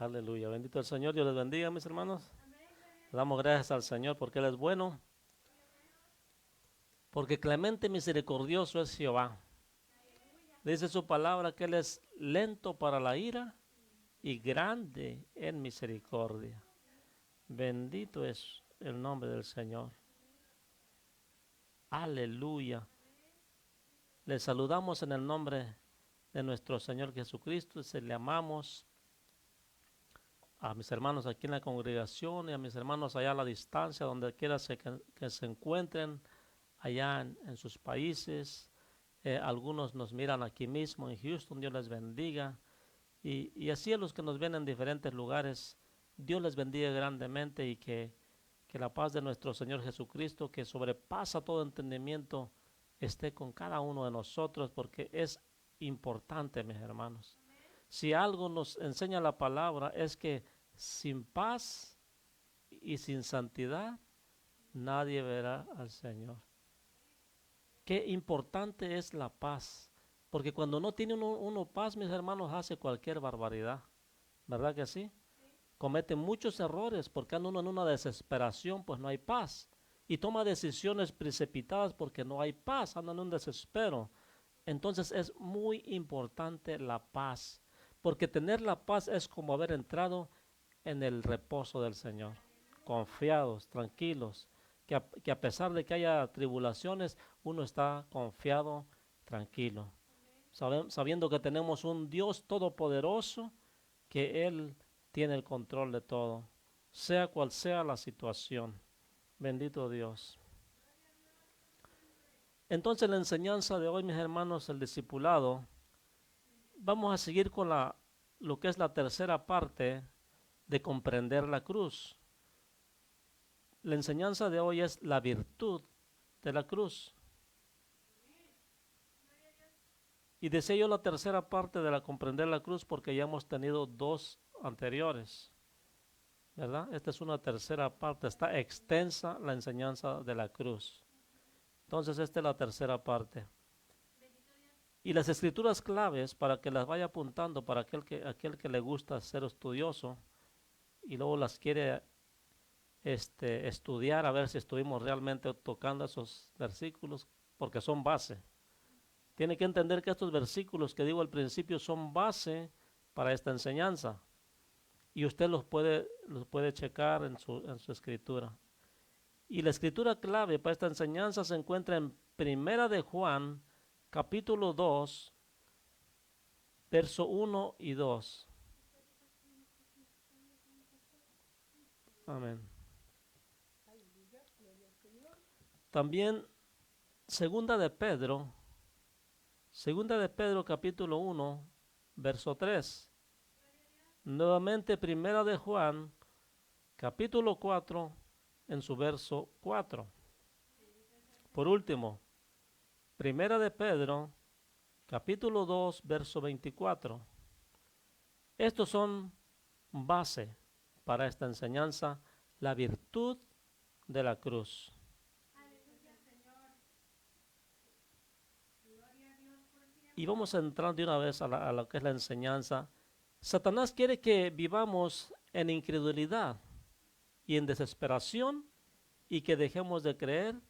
Aleluya, bendito el Señor, Dios les bendiga, mis hermanos. Le damos gracias al Señor porque Él es bueno, porque clemente y misericordioso es Jehová. Dice su palabra que Él es lento para la ira y grande en misericordia. Bendito es el nombre del Señor. Aleluya. Le saludamos en el nombre de nuestro Señor Jesucristo y se le amamos a mis hermanos aquí en la congregación y a mis hermanos allá a la distancia, donde quiera que se encuentren, allá en sus países. Algunos nos miran aquí mismo en Houston, Dios les bendiga. Y así a los que nos ven en diferentes lugares, Dios les bendiga grandemente y que la paz de nuestro Señor Jesucristo, que sobrepasa todo entendimiento, esté con cada uno de nosotros, porque es importante, mis hermanos. Si algo nos enseña la palabra es que sin paz y sin santidad nadie verá al Señor. Qué importante es la paz, porque cuando no tiene uno paz, mis hermanos, hace cualquier barbaridad, ¿verdad que sí? Comete muchos errores porque anda uno en una desesperación, pues no hay paz, y toma decisiones precipitadas porque no hay paz, anda en un desespero. Entonces es muy importante la paz, porque tener la paz es como haber entrado en el reposo del Señor, confiados, tranquilos, que a pesar de que haya tribulaciones, uno está confiado, tranquilo, sabiendo que tenemos un Dios todopoderoso, que Él tiene el control de todo, sea cual sea la situación. Bendito Dios. Entonces la enseñanza de hoy, mis hermanos, el discipulado, vamos a seguir con lo que es la tercera parte de comprender la cruz. La enseñanza de hoy es la virtud de la cruz. Y decía yo la tercera parte de la comprender la cruz porque ya hemos tenido dos anteriores, ¿verdad? Esta es una tercera parte, está extensa la enseñanza de la cruz. Entonces esta es la tercera parte. Y las escrituras claves, para que las vaya apuntando, para aquel que le gusta ser estudioso y luego las quiere estudiar a ver si estuvimos realmente tocando esos versículos, porque son base. Tiene que entender que estos versículos que digo al principio son base para esta enseñanza. Y usted los puede checar en su escritura. Y la escritura clave para esta enseñanza se encuentra en Primera de Juan, capítulo 2, verso 1 y 2. Amén. También segunda de Pedro capítulo 1, verso 3. Nuevamente Primera de Juan capítulo 4 en su verso 4. Por último, Primera de Pedro capítulo 2, verso 24. Estos son base para esta enseñanza, la virtud de la cruz. Y vamos a entrar de una vez a lo que es la enseñanza. Satanás quiere que vivamos en incredulidad y en desesperación y que dejemos de creer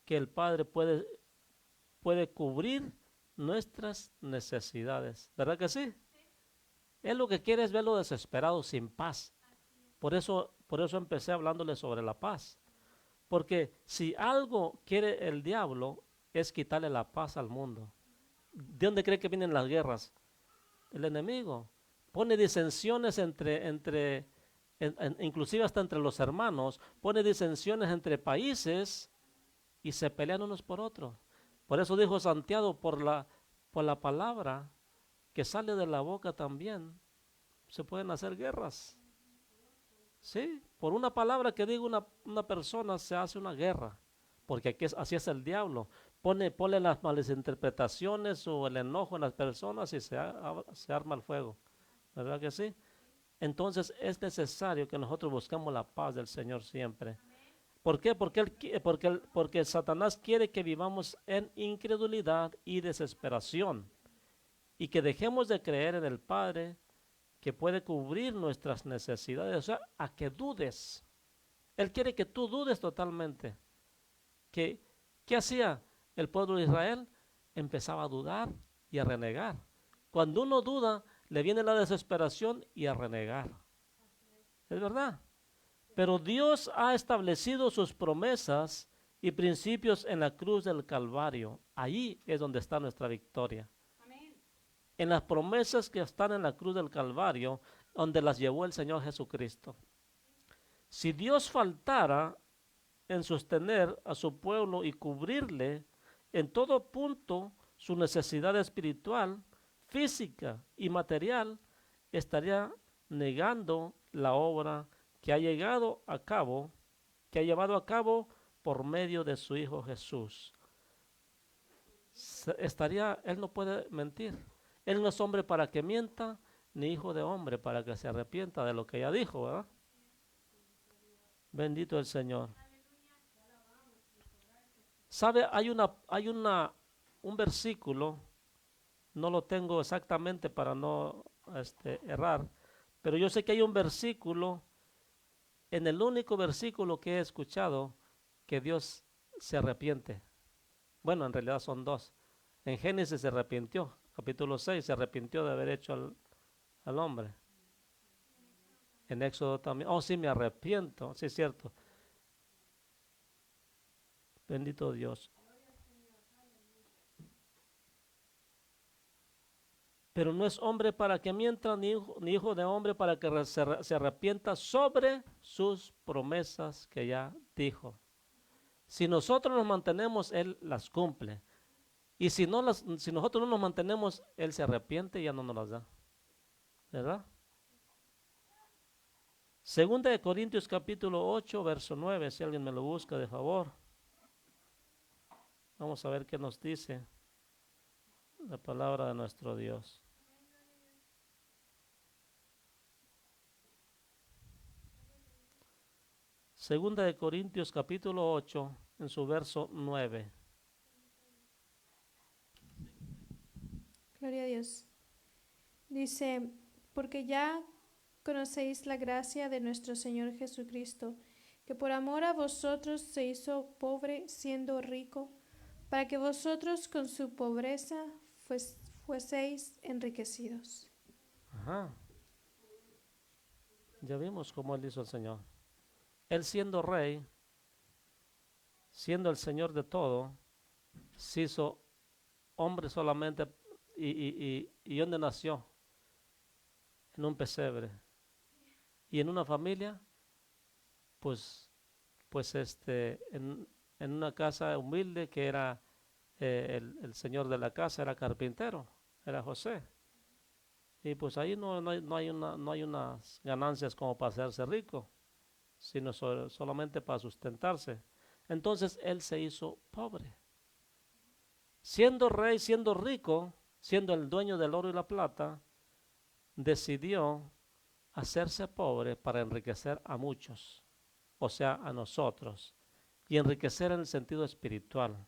que el Padre puede cubrir nuestras necesidades. ¿Verdad que sí? Él lo que quiere es verlo desesperado, sin paz. Por eso empecé hablándole sobre la paz. Porque si algo quiere el diablo es quitarle la paz al mundo. ¿De dónde cree que vienen las guerras? El enemigo pone disensiones inclusive hasta entre los hermanos, pone disensiones entre países y se pelean unos por otros. Por eso dijo Santiago, por la palabra que sale de la boca también se pueden hacer guerras. Sí, por una palabra que diga una persona se hace una guerra, porque así es el diablo. Pone las malinterpretaciones o el enojo en las personas y se arma el fuego. ¿Verdad que sí? Entonces es necesario que nosotros busquemos la paz del Señor siempre. ¿Por qué? Porque Satanás quiere que vivamos en incredulidad y desesperación y que dejemos de creer en el Padre que puede cubrir nuestras necesidades, o sea, a que dudes. Él quiere que tú dudes totalmente. ¿Qué hacía el pueblo de Israel? Empezaba a dudar y a renegar. Cuando uno duda, le viene la desesperación y a renegar. Es verdad. Pero Dios ha establecido sus promesas y principios en la cruz del Calvario. Ahí es donde está nuestra victoria. Amén. En las promesas que están en la cruz del Calvario, donde las llevó el Señor Jesucristo. Si Dios faltara en sostener a su pueblo y cubrirle en todo punto su necesidad espiritual, física y material, estaría negando la obra que ha llevado a cabo por medio de su Hijo Jesús. Él no puede mentir. Él no es hombre para que mienta, ni hijo de hombre para que se arrepienta de lo que ya dijo, ¿verdad? Bendito el Señor. ¿Sabe? Hay un versículo, no lo tengo exactamente para no errar, pero yo sé que hay un versículo, en el único versículo que he escuchado, que Dios se arrepiente. Bueno, en realidad son dos. En Génesis se arrepintió, capítulo 6, se arrepintió de haber hecho al hombre. En Éxodo también. Oh, sí, me arrepiento, sí es cierto. Bendito Dios. Pero no es hombre para que mienta, ni hijo de hombre para que se arrepienta sobre sus promesas que ya dijo. Si nosotros nos mantenemos, Él las cumple. Y si nosotros no nos mantenemos, Él se arrepiente y ya no nos las da. ¿Verdad? Segunda de Corintios capítulo 8, verso 9, si alguien me lo busca, de favor. Vamos a ver qué nos dice la palabra de nuestro Dios. Segunda de Corintios capítulo 8, en su verso 9. Gloria a Dios. Dice, porque ya conocéis la gracia de nuestro Señor Jesucristo, que por amor a vosotros se hizo pobre siendo rico, para que vosotros con su pobreza fueseis enriquecidos. Ajá. Ya vimos cómo Él hizo el Señor. Él siendo rey, siendo el Señor de todo, se hizo hombre solamente. ¿Y dónde nació? En un pesebre. Y en una familia, pues en una casa humilde que era el señor de la casa era carpintero, era José. Y pues ahí no hay unas ganancias como para hacerse rico, sino solamente para sustentarse. Entonces él se hizo pobre. Siendo rey, siendo rico, siendo el dueño del oro y la plata, decidió hacerse pobre para enriquecer a muchos, o sea, a nosotros, y enriquecer en el sentido espiritual.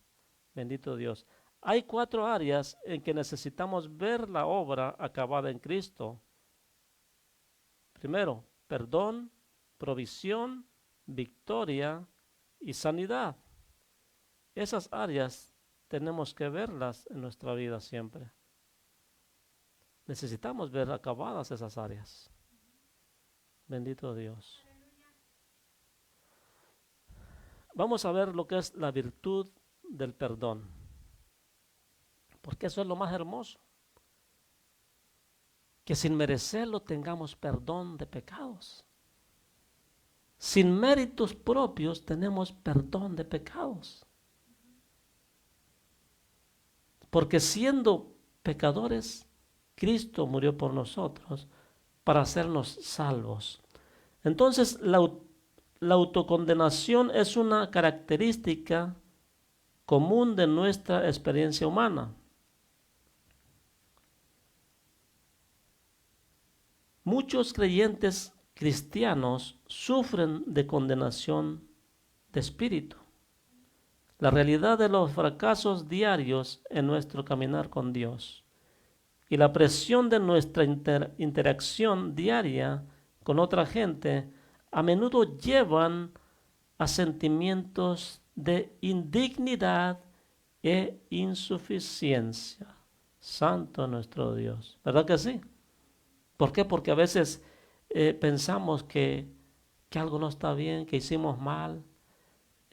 Bendito Dios. Hay 4 áreas en que necesitamos ver la obra acabada en Cristo. Primero, perdón, provisión, victoria y sanidad. Esas áreas tenemos que verlas en nuestra vida siempre. Necesitamos ver acabadas esas áreas. Bendito Dios. Vamos a ver lo que es la virtud del perdón, porque eso es lo más hermoso, que sin merecerlo tengamos perdón de pecados. Sin méritos propios tenemos perdón de pecados, porque siendo pecadores, Cristo murió por nosotros para hacernos salvos. Entonces la autocondenación es una característica común de nuestra experiencia humana. Muchos creyentes cristianos sufren de condenación de espíritu. La realidad de los fracasos diarios en nuestro caminar con Dios y la presión de nuestra interacción diaria con otra gente a menudo llevan a sentimientos de indignidad e insuficiencia. Santo nuestro Dios. ¿Verdad que sí? ¿Por qué? Porque a veces pensamos que algo no está bien, que hicimos mal,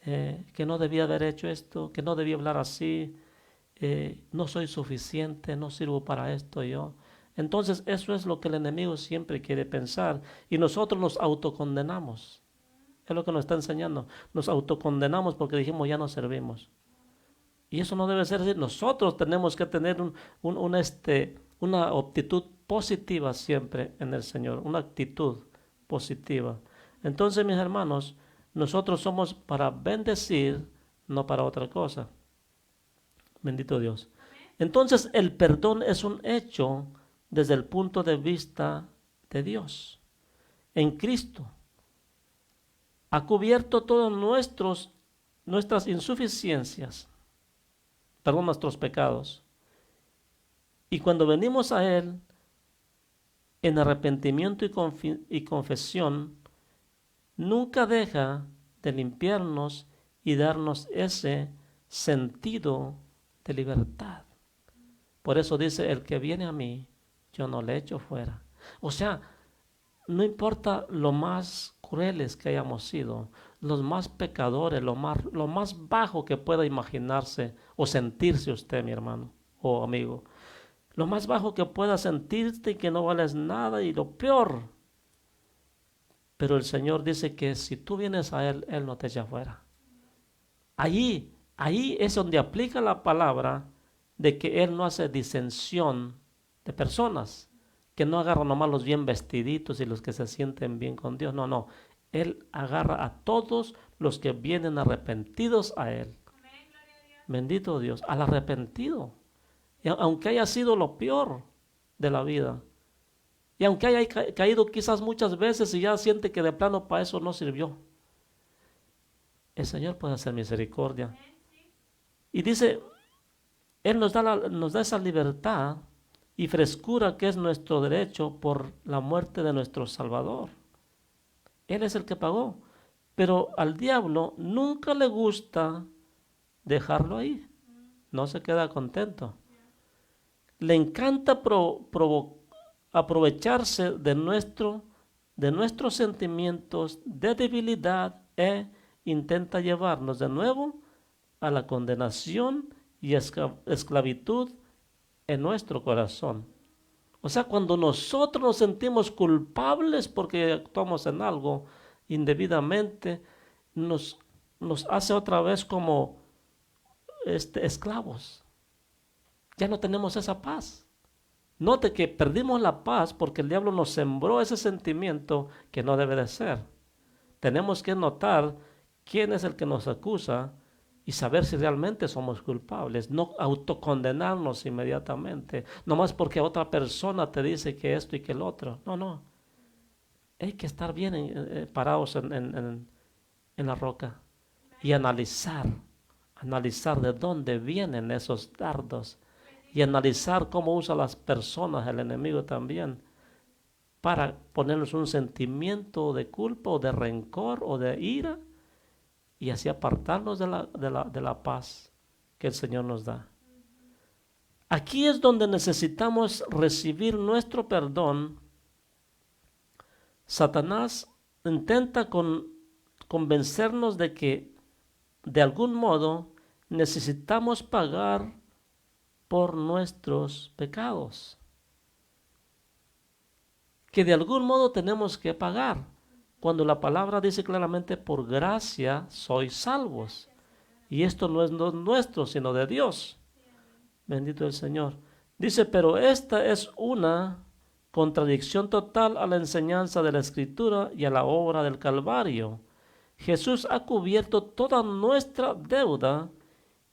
que no debía haber hecho esto, que no debía hablar así, no soy suficiente, no sirvo para esto yo. Entonces eso es lo que el enemigo siempre quiere pensar y nosotros nos autocondenamos. Es lo que nos está enseñando. Nos autocondenamos porque dijimos ya no servimos. Y eso no debe ser así. Nosotros tenemos que tener una actitud positiva siempre en el Señor, una actitud positiva. Entonces, mis hermanos, nosotros somos para bendecir, no para otra cosa. Bendito Dios. Entonces, el perdón es un hecho desde el punto de vista de Dios. En Cristo ha cubierto todas nuestras insuficiencias, nuestros pecados. Y cuando venimos a Él en arrepentimiento y confesión, nunca deja de limpiarnos y darnos ese sentido de libertad. Por eso dice, el que viene a mí, yo no le echo fuera. O sea, no importa lo más crueles que hayamos sido, los más pecadores, lo más bajo que pueda imaginarse o sentirse usted, mi hermano o amigo, lo más bajo que pueda sentirte y que no vales nada y lo peor. Pero el Señor dice que si tú vienes a Él, Él no te echa fuera. Ahí es donde aplica la palabra de que Él no hace disensión de personas, que no agarra nomás los bien vestiditos y los que se sienten bien con Dios. No, no. Él agarra a todos los que vienen arrepentidos a Él. Bendito Dios, al arrepentido. Y aunque haya sido lo peor de la vida, y aunque haya caído quizás muchas veces y ya siente que de plano para eso no sirvió, el Señor puede hacer misericordia. Y dice, Él nos da esa libertad y frescura que es nuestro derecho por la muerte de nuestro Salvador. Él es el que pagó. Pero al diablo nunca le gusta dejarlo ahí. No se queda contento. Le encanta aprovecharse de nuestros sentimientos de debilidad e intenta llevarnos de nuevo a la condenación y esclavitud en nuestro corazón. O sea, cuando nosotros nos sentimos culpables porque actuamos en algo indebidamente, nos hace otra vez como esclavos. Ya no tenemos esa paz. Note que perdimos la paz porque el diablo nos sembró ese sentimiento que no debe de ser. Tenemos que notar quién es el que nos acusa y saber si realmente somos culpables, no autocondenarnos inmediatamente, nomás porque otra persona te dice que esto y que el otro. No, no. Hay que estar bien parados en la roca y analizar de dónde vienen esos dardos y analizar cómo usa las personas, el enemigo también, para ponernos un sentimiento de culpa o de rencor o de ira y así apartarnos de la paz que el Señor nos da. Aquí es donde necesitamos recibir nuestro perdón. Satanás intenta convencernos de que de algún modo necesitamos pagar por nuestros pecados, que de algún modo tenemos que pagar, cuando la palabra dice claramente, por gracia sois salvos, y esto no es nuestro, sino de Dios. Bendito el Señor. Dice, pero esta es una contradicción total a la enseñanza de la Escritura y a la obra del Calvario. Jesús ha cubierto toda nuestra deuda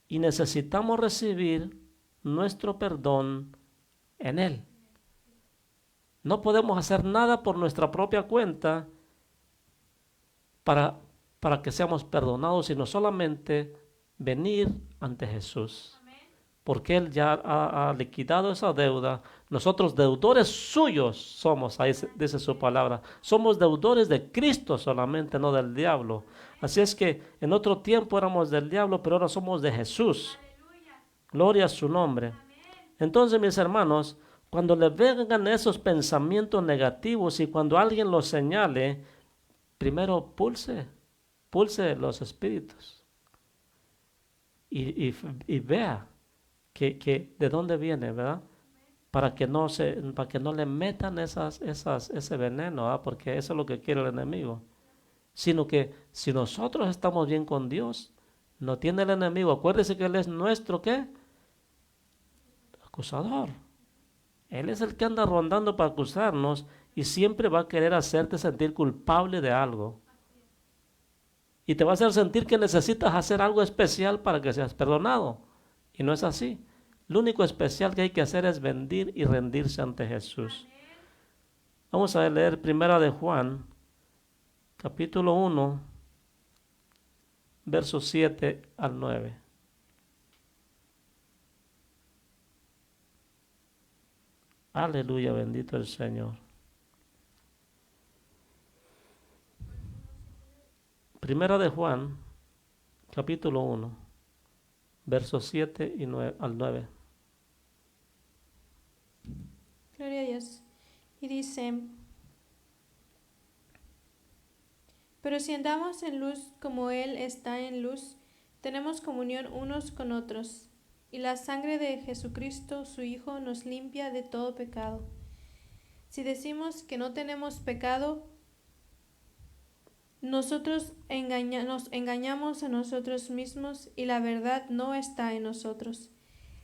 y necesitamos recibir nuestro perdón en Él. No podemos hacer nada por nuestra propia cuenta para que seamos perdonados, sino solamente venir ante Jesús. porque Él ya ha liquidado esa deuda. Nosotros deudores suyos somos, ahí dice su palabra. Somos deudores de Cristo solamente, no del diablo. Así es que en otro tiempo éramos del diablo, pero ahora somos de Jesús. Gloria a su nombre. Entonces, mis hermanos, cuando le vengan esos pensamientos negativos y cuando alguien los señale, primero pulse los espíritus y vea que de dónde viene, ¿verdad? Para que no le metan ese veneno, ¿verdad? Porque eso es lo que quiere el enemigo. Sino que si nosotros estamos bien con Dios, no tiene el enemigo. Acuérdese que Él es nuestro, ¿qué? Acusador. Él es el que anda rondando para acusarnos y siempre va a querer hacerte sentir culpable de algo. Y te va a hacer sentir que necesitas hacer algo especial para que seas perdonado. Y no es así. Lo único especial que hay que hacer es venir y rendirse ante Jesús. Vamos a leer 1 de Juan, capítulo 1, versos 7 al 9. Aleluya, bendito el Señor. 1 de Juan, capítulo 1, versos 7 al 9. Gloria a Dios. Y dice, pero si andamos en luz como Él está en luz, tenemos comunión unos con otros, y la sangre de Jesucristo, su Hijo, nos limpia de todo pecado. Si decimos que no tenemos pecado, nos engañamos a nosotros mismos y la verdad no está en nosotros.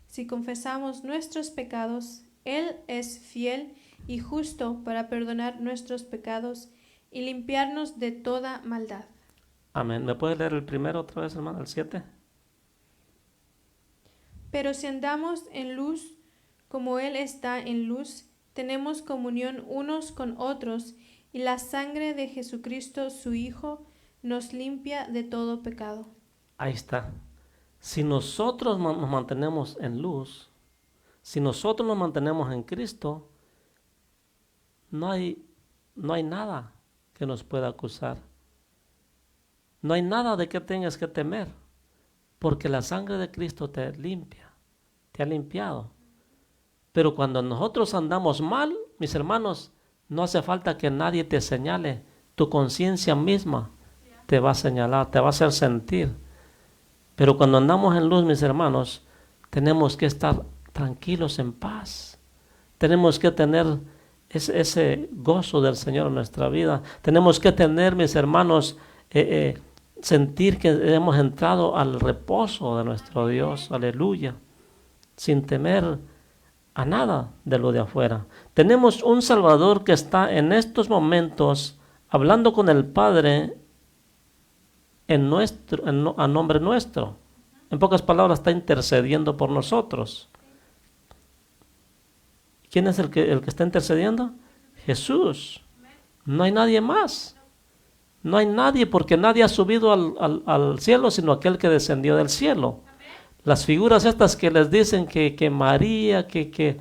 Si confesamos nuestros pecados, Él es fiel y justo para perdonar nuestros pecados y limpiarnos de toda maldad. Amén. ¿Me puedes leer el primero otra vez, hermano, el 7? Pero si andamos en luz como Él está en luz, tenemos comunión unos con otros, y la sangre de Jesucristo, su Hijo, nos limpia de todo pecado. Ahí está. Si nosotros nos mantenemos en luz, si nosotros nos mantenemos en Cristo, no hay nada que nos pueda acusar. No hay nada de que tengas que temer, porque la sangre de Cristo te limpia, te ha limpiado. Pero cuando nosotros andamos mal, mis hermanos, no hace falta que nadie te señale. Tu conciencia misma te va a señalar, te va a hacer sentir. Pero cuando andamos en luz, mis hermanos, tenemos que estar tranquilos, en paz. Tenemos que tener ese gozo del Señor en nuestra vida. Tenemos que tener, mis hermanos, sentir que hemos entrado al reposo de nuestro Dios. Aleluya. Sin temer a nada de lo de afuera. Tenemos un Salvador que está en estos momentos hablando con el Padre a nombre nuestro. En pocas palabras, está intercediendo por nosotros. ¿Quién es el que está intercediendo? Jesús. No hay nadie más. No hay nadie, porque nadie ha subido al cielo sino aquel que descendió del cielo. Las figuras estas que les dicen que María, que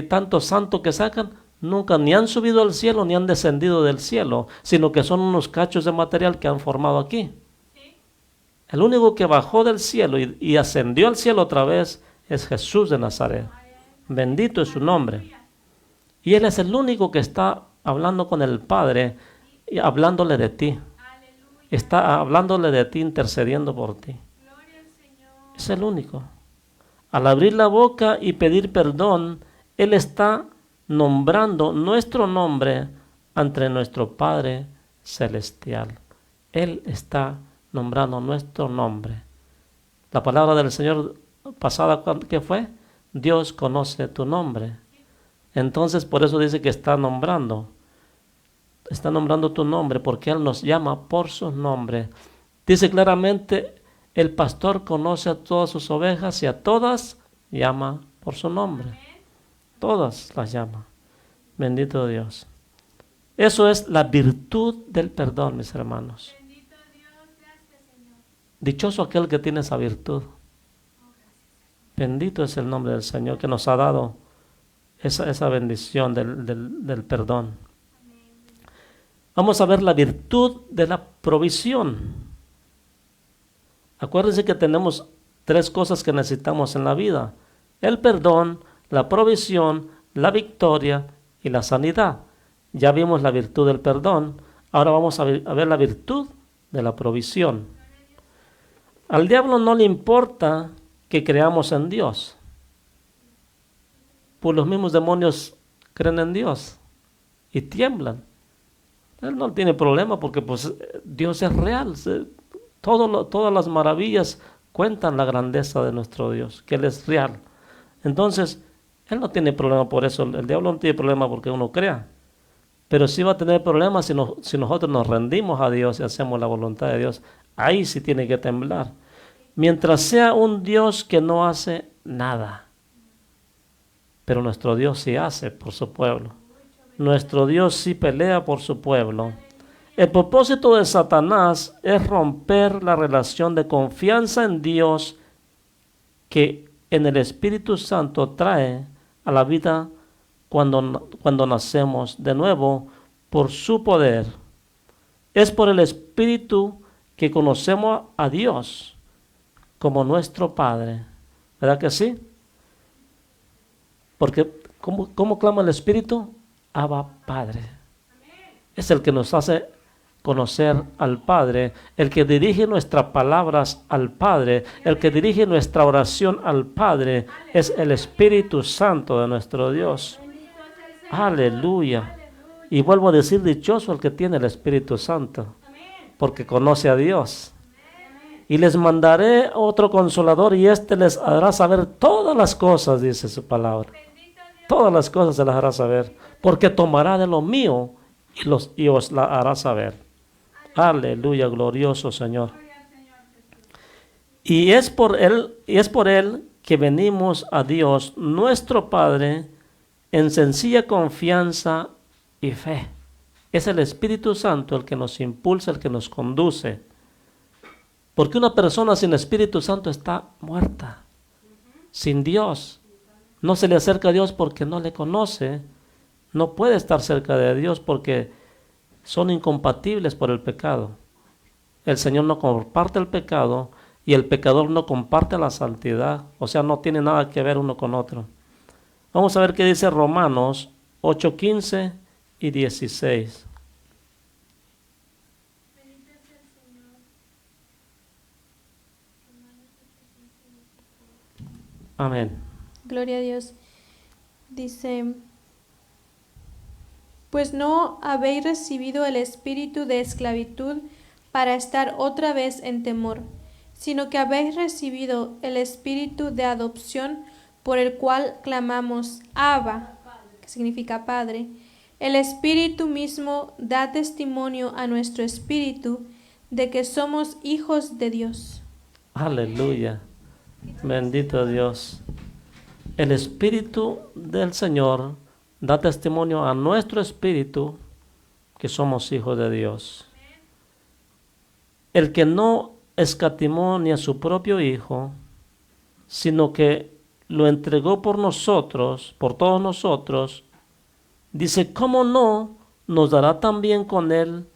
tanto santo que sacan, nunca ni han subido al cielo ni han descendido del cielo, sino que son unos cachos de material que han formado aquí. El único que bajó del cielo y ascendió al cielo otra vez es Jesús de Nazaret. Bendito es su nombre. Y Él es el único que está hablando con el Padre y hablándole de ti. Está hablándole de ti, intercediendo por ti. Es el único. Al abrir la boca y pedir perdón, Él está nombrando nuestro nombre ante nuestro Padre Celestial. Él está nombrando nuestro nombre. La palabra del Señor pasada, ¿qué fue? Dios conoce tu nombre. Entonces, por eso dice que está nombrando tu nombre, porque Él nos llama por su nombre. Dice claramente, el pastor conoce a todas sus ovejas y a todas llama por su nombre. Todas las llama. Bendito Dios. Eso es la virtud del perdón, mis hermanos. Bendito Dios, gracias Señor. Dichoso aquel que tiene esa virtud. Bendito es el nombre del Señor que nos ha dado esa bendición del perdón. Vamos a ver la virtud de la provisión. Acuérdense que tenemos 3 cosas que necesitamos en la vida: el perdón, la provisión, la victoria y la sanidad. Ya vimos la virtud del perdón, ahora vamos a ver la virtud de la provisión. Al diablo no le importa que creamos en Dios, pues los mismos demonios creen en Dios y tiemblan. Él no tiene problema porque pues Dios es real. Todas las maravillas cuentan la grandeza de nuestro Dios, que Él es real. Entonces, Él no tiene problema por eso. El diablo no tiene problema porque uno crea. Pero sí va a tener problemas si nosotros nos rendimos a Dios y hacemos la voluntad de Dios. Ahí sí tiene que temblar. Mientras sea un Dios que no hace nada. Pero nuestro Dios sí hace por su pueblo. Nuestro Dios sí pelea por su pueblo. El propósito de Satanás es romper la relación de confianza en Dios que en el Espíritu Santo trae a la vida cuando nacemos de nuevo por su poder. Es por el Espíritu que conocemos a Dios como nuestro Padre. ¿Verdad que sí? Porque ¿cómo clama el Espíritu? Abba, Padre. Es el que nos hace conocer al Padre, el que dirige nuestras palabras al Padre, el que dirige nuestra oración al Padre, es el Espíritu Santo de nuestro Dios. Aleluya. Y vuelvo a decir, dichoso el que tiene el Espíritu Santo, porque conoce a Dios. Y les mandaré otro consolador y éste les hará saber todas las cosas, dice su palabra. Todas las cosas se las hará saber, porque tomará de lo mío y os la hará saber. Aleluya, glorioso Señor. Y es por él que venimos a Dios, nuestro Padre, en sencilla confianza y fe. Es el Espíritu Santo el que nos impulsa, el que nos conduce. Porque una persona sin Espíritu Santo está muerta, sin Dios. No se le acerca a Dios porque no le conoce. No puede estar cerca de Dios porque son incompatibles por el pecado. El Señor no comparte el pecado y el pecador no comparte la santidad. O sea, no tiene nada que ver uno con otro. Vamos a ver qué dice Romanos 8:15 y 16. Amén. Gloria a Dios. Dice, pues no habéis recibido el espíritu de esclavitud para estar otra vez en temor, sino que habéis recibido el espíritu de adopción por el cual clamamos Abba, que significa Padre. El Espíritu mismo da testimonio a nuestro espíritu de que somos hijos de Dios. Aleluya. Bendito Dios. El Espíritu del Señor da testimonio a nuestro espíritu que somos hijos de Dios. El que no escatimó ni a su propio Hijo, sino que lo entregó por nosotros, por todos nosotros, dice, ¿cómo no nos dará también con Él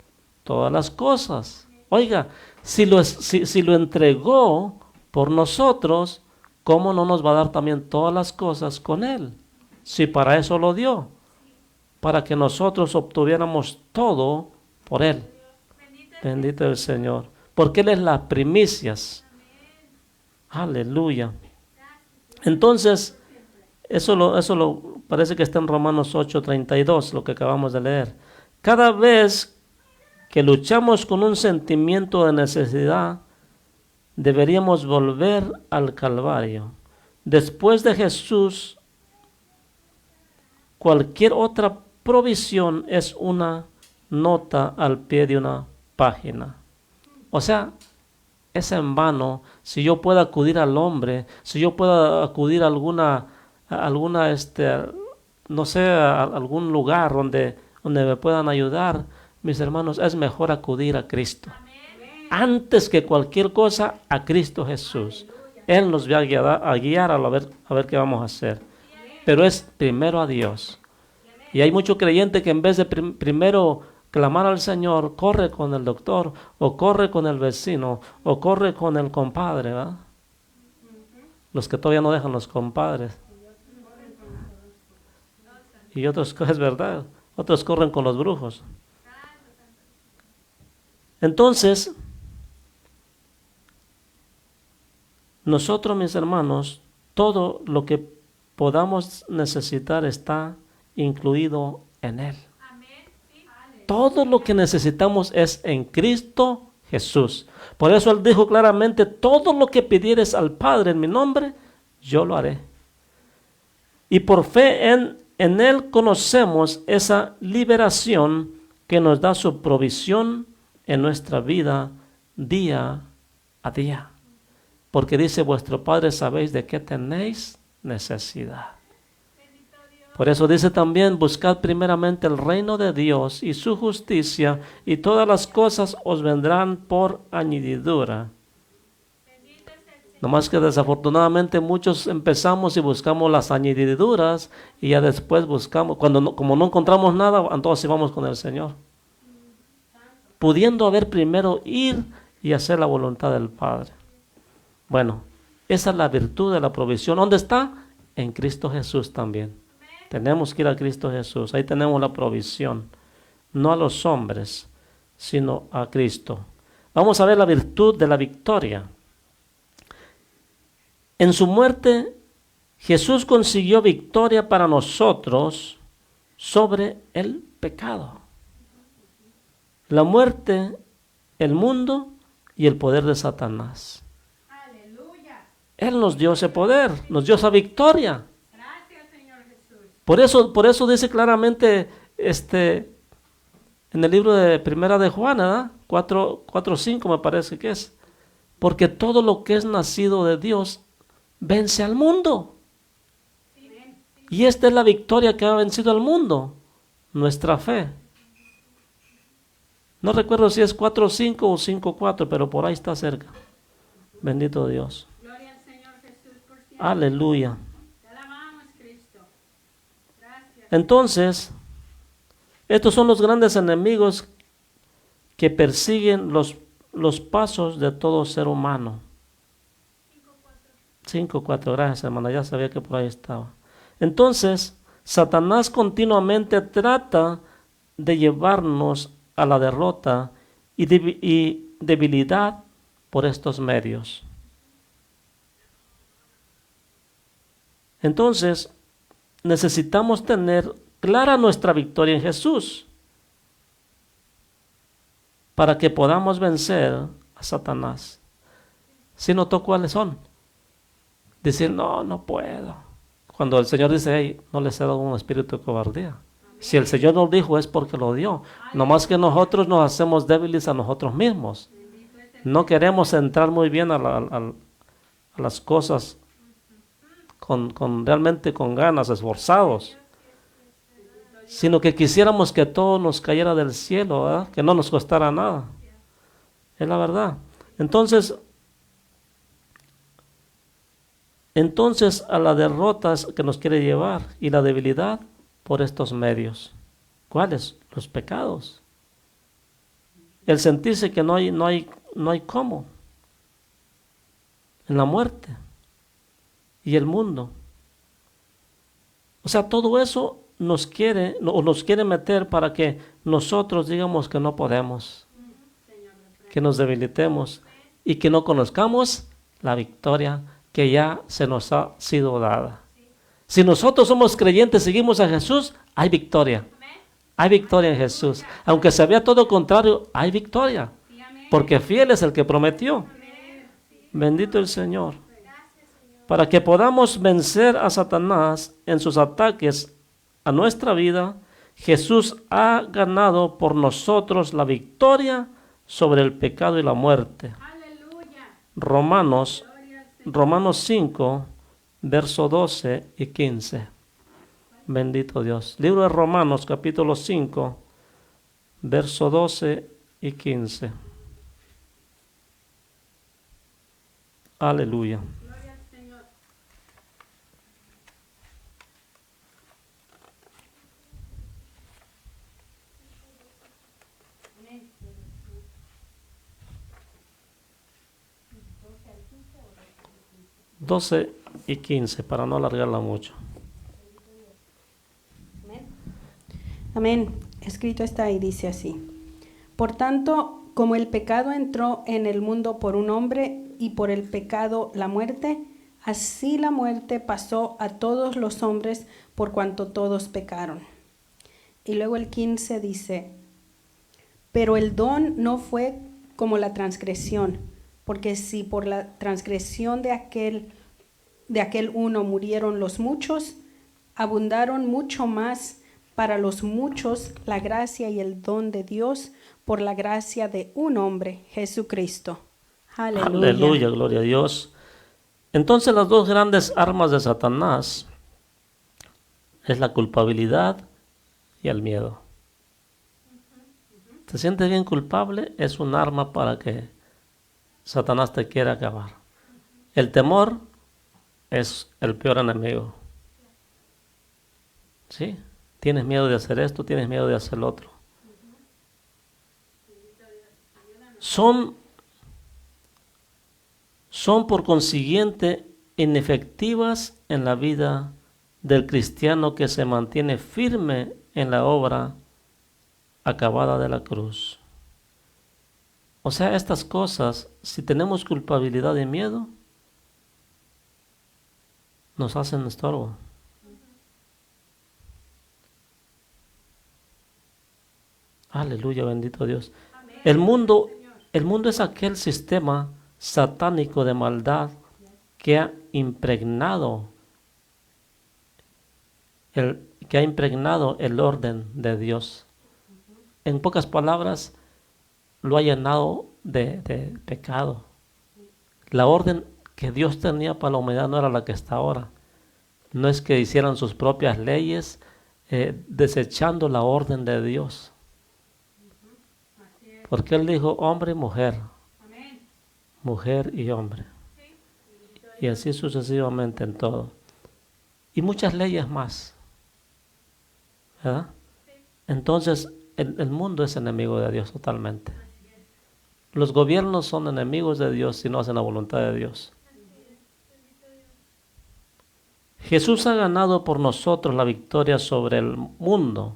todas las cosas? Oiga, si lo entregó por nosotros, ¿cómo no nos va a dar también todas las cosas con Él? Si para eso lo dio, para que nosotros obtuviéramos todo por Él. Bendito el Señor, porque Él es las primicias. Aleluya. Entonces, eso parece que está en Romanos 8:32, lo que acabamos de leer. Cada vez que luchamos con un sentimiento de necesidad, deberíamos volver al Calvario. Después de Jesús, cualquier otra provisión es una nota al pie de una página. O sea, es en vano. Si yo puedo acudir al hombre, si yo puedo acudir a no sé, a algún lugar donde me puedan ayudar, mis hermanos, es mejor acudir a Cristo. Antes que cualquier cosa, a Cristo Jesús. Él nos va a guiar a ver qué vamos a hacer. Pero es primero a Dios. Y hay muchos creyentes que en vez de primero clamar al Señor, corre con el doctor, o corre con el vecino, o corre con el compadre, ¿verdad? Los que todavía no dejan los compadres. Y otros, es verdad, otros corren con los brujos. Entonces, nosotros, mis hermanos, todo lo que podamos necesitar está incluido en Él. Todo lo que necesitamos es en Cristo Jesús. Por eso Él dijo claramente, todo lo que pidieres al Padre en mi nombre, yo lo haré. Y por fe en Él conocemos esa liberación que nos da su provisión en nuestra vida día a día. Porque dice, vuestro Padre sabéis de qué tenéis necesidad. Por eso dice también, buscad primeramente el reino de Dios y su justicia, y todas las cosas os vendrán por añadidura. Nomás que desafortunadamente muchos empezamos y buscamos las añadiduras, y ya después buscamos, como no encontramos nada, entonces vamos con el Señor. Pudiendo haber primero ir y hacer la voluntad del Padre. Bueno, esa es la virtud de la provisión. ¿Dónde está? En Cristo Jesús también. Tenemos que ir a Cristo Jesús. Ahí tenemos la provisión. No a los hombres, sino a Cristo. Vamos a ver la virtud de la victoria. En su muerte, Jesús consiguió victoria para nosotros sobre el pecado. La muerte, el mundo y el poder de Satanás. Él nos dio ese poder, nos dio esa victoria. Gracias, Señor Jesús. Por eso dice claramente en el libro de Primera de Juan, 4:5 me parece que es. Porque todo lo que es nacido de Dios vence al mundo. Y esta es la victoria que ha vencido al mundo, nuestra fe. No recuerdo si es 4:5 o 5:4, pero por ahí está cerca. Bendito Dios. Gloria al Señor Jesús por siempre. Aleluya. Te alabamos, Cristo. Gracias. Entonces, estos son los grandes enemigos que persiguen los pasos de todo ser humano. 5:4, gracias hermana, ya sabía que por ahí estaba. Entonces, Satanás continuamente trata de llevarnos a la derrota y debilidad por estos medios. Entonces, necesitamos tener clara nuestra victoria en Jesús para que podamos vencer a Satanás. ¿Sí notó cuáles son? Decir, no puedo. Cuando el Señor dice, hey, no les he dado un espíritu de cobardía. Si el Señor nos dijo es porque lo dio. Nomás que nosotros nos hacemos débiles a nosotros mismos. No queremos entrar muy bien a las cosas realmente con ganas, esforzados. Sino que quisiéramos que todo nos cayera del cielo, ¿verdad? Que no nos costara nada. Es la verdad. Entonces a la derrota que nos quiere llevar y la debilidad por estos medios. ¿Cuáles? Los pecados. El sentirse que no hay cómo. En la muerte. Y el mundo. O sea, todo eso nos quiere meter para que nosotros digamos que no podemos. Que nos debilitemos y que no conozcamos la victoria que ya se nos ha sido dada. Si nosotros somos creyentes, seguimos a Jesús, hay victoria. Hay victoria en Jesús. Aunque se vea todo contrario, hay victoria. Porque fiel es el que prometió. Bendito el Señor. Para que podamos vencer a Satanás en sus ataques a nuestra vida, Jesús ha ganado por nosotros la victoria sobre el pecado y la muerte. Romanos 5, verso 12 y 15. Bendito Dios. Libro de Romanos, capítulo 5, verso 12 y 15. Aleluya. 12 y 15, para no alargarla mucho. Amén. Escrito está y dice así. Por tanto, como el pecado entró en el mundo por un hombre y por el pecado la muerte, así la muerte pasó a todos los hombres por cuanto todos pecaron. Y luego el 15 dice, pero el don no fue como la transgresión, porque si por la transgresión de aquel uno murieron los muchos, abundaron mucho más para los muchos la gracia y el don de Dios por la gracia de un hombre, Jesucristo. Aleluya. Aleluya, gloria a Dios. Entonces las dos grandes armas de Satanás es la culpabilidad y el miedo. ¿Te sientes bien culpable? Es un arma para que Satanás te quiera acabar. El temor es el peor enemigo. ¿Sí? Tienes miedo de hacer esto, tienes miedo de hacer lo otro. Son por consiguiente inefectivas en la vida del cristiano que se mantiene firme en la obra acabada de la cruz. O sea, estas cosas, si tenemos culpabilidad y miedo, nos hacen estorbo. Aleluya, bendito Dios. El mundo es aquel sistema satánico de maldad que ha impregnado el orden de Dios. En pocas palabras, lo ha llenado de pecado. La orden que Dios tenía para la humanidad no era la que está ahora. No es que hicieran sus propias leyes desechando la orden de Dios. Porque Él dijo hombre y mujer. Mujer y hombre. Y así sucesivamente en todo. Y muchas leyes más. ¿Verdad? Entonces, el mundo es enemigo de Dios totalmente. Los gobiernos son enemigos de Dios si no hacen la voluntad de Dios. Jesús ha ganado por nosotros la victoria sobre el mundo.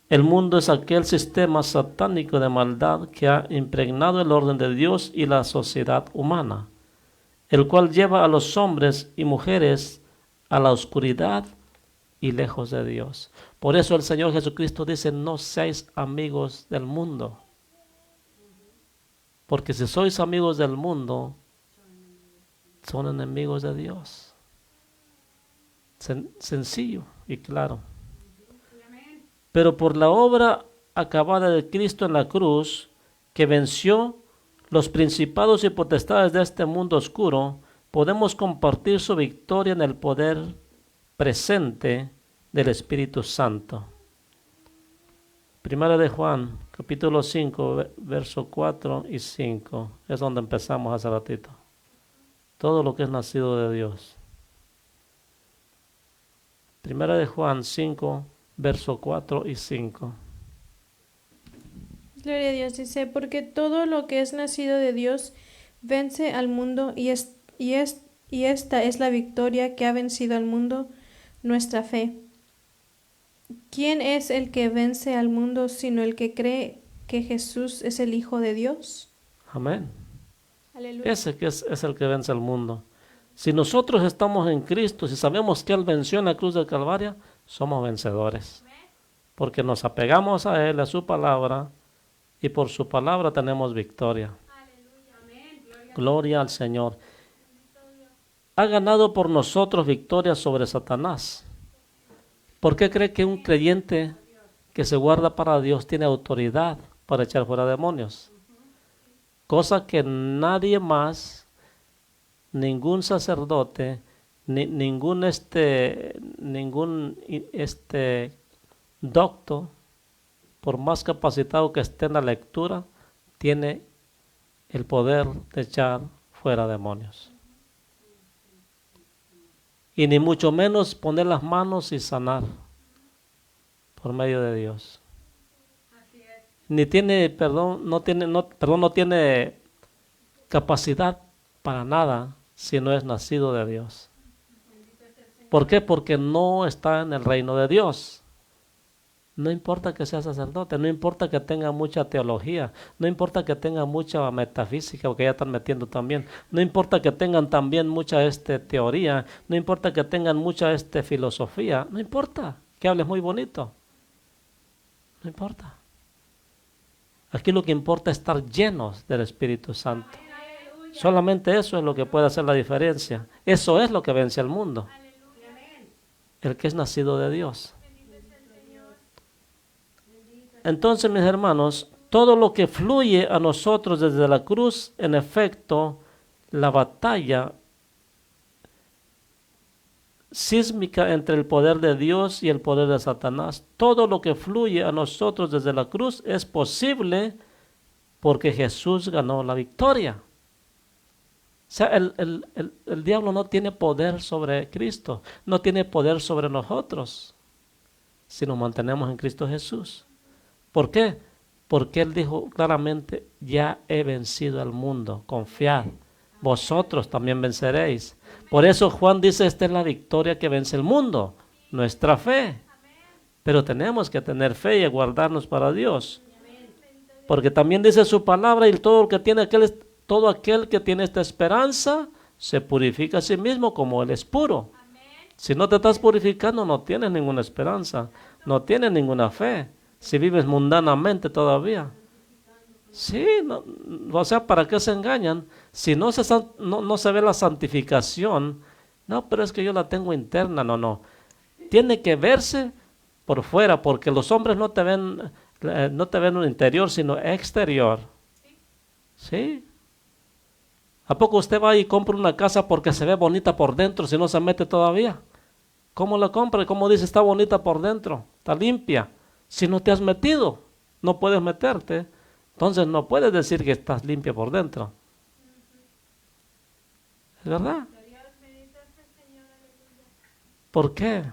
El mundo es aquel sistema satánico de maldad que ha impregnado el orden de Dios y la sociedad humana, el cual lleva a los hombres y mujeres a la oscuridad y lejos de Dios. Por eso el Señor Jesucristo dice, no seáis amigos del mundo. Porque si sois amigos del mundo, son enemigos de Dios. Sencillo y claro. Pero por la obra acabada de Cristo en la cruz, que venció los principados y potestades de este mundo oscuro, podemos compartir su victoria en el poder presente del Espíritu Santo. Primera de Juan, capítulo 5, verso 4 y 5, es donde empezamos hace ratito. Todo lo que es nacido de Dios. Primera de Juan 5, verso 4 y 5. Gloria a Dios, dice, porque todo lo que es nacido de Dios vence al mundo y esta es la victoria que ha vencido al mundo, nuestra fe. ¿Quién es el que vence al mundo sino el que cree que Jesús es el Hijo de Dios? Amén. Aleluya. Ese que es el que vence al mundo. Si nosotros estamos en Cristo, si sabemos que Él venció en la cruz del Calvario, somos vencedores. Porque nos apegamos a Él, a su palabra, y por su palabra tenemos victoria. Gloria al Señor. Ha ganado por nosotros victoria sobre Satanás. ¿Por qué cree que un creyente que se guarda para Dios tiene autoridad para echar fuera demonios? Cosa que nadie más, ningún sacerdote, ningún doctor, por más capacitado que esté en la lectura, tiene el poder de echar fuera demonios. Y ni mucho menos poner las manos y sanar por medio de Dios. Ni tiene, no tiene capacidad para nada si no es nacido de Dios. ¿Por qué? Porque no está en el reino de Dios. No importa que sea sacerdote, no importa que tenga mucha teología, no importa que tenga mucha metafísica, porque ya están metiendo también, no importa que tengan también mucha teoría, no importa que tengan mucha filosofía, no importa que hables muy bonito, no importa. Aquí lo que importa es estar llenos del Espíritu Santo. Solamente eso es lo que puede hacer la diferencia. Eso es lo que vence al mundo. El que es nacido de Dios. Entonces, mis hermanos, todo lo que fluye a nosotros desde la cruz, en efecto, la batalla sísmica entre el poder de Dios y el poder de Satanás, todo lo que fluye a nosotros desde la cruz es posible porque Jesús ganó la victoria. O sea, el diablo no tiene poder sobre Cristo, no tiene poder sobre nosotros, si nos mantenemos en Cristo Jesús. ¿Por qué? Porque Él dijo claramente, ya he vencido al mundo, confiad, vosotros también venceréis. Por eso Juan dice, esta es la victoria que vence el mundo, nuestra fe. Pero tenemos que tener fe y guardarnos para Dios. Porque también dice su palabra, y todo aquel que tiene esta esperanza, se purifica a sí mismo como Él es puro. Si no te estás purificando, no tienes ninguna esperanza, no tienes ninguna fe. Si vives mundanamente todavía. Sí, no, o sea, ¿para qué se engañan? Si no se ve la santificación, no, pero es que yo la tengo interna, no. Tiene que verse por fuera, porque los hombres no te ven un interior, sino exterior. ¿Sí? ¿A poco usted va y compra una casa porque se ve bonita por dentro si no se mete todavía? ¿Cómo la compra? ¿Cómo dice está bonita por dentro? Está limpia. Si no te has metido, no puedes meterte, entonces no puedes decir que estás limpia por dentro. ¿Es verdad? ¿Por qué?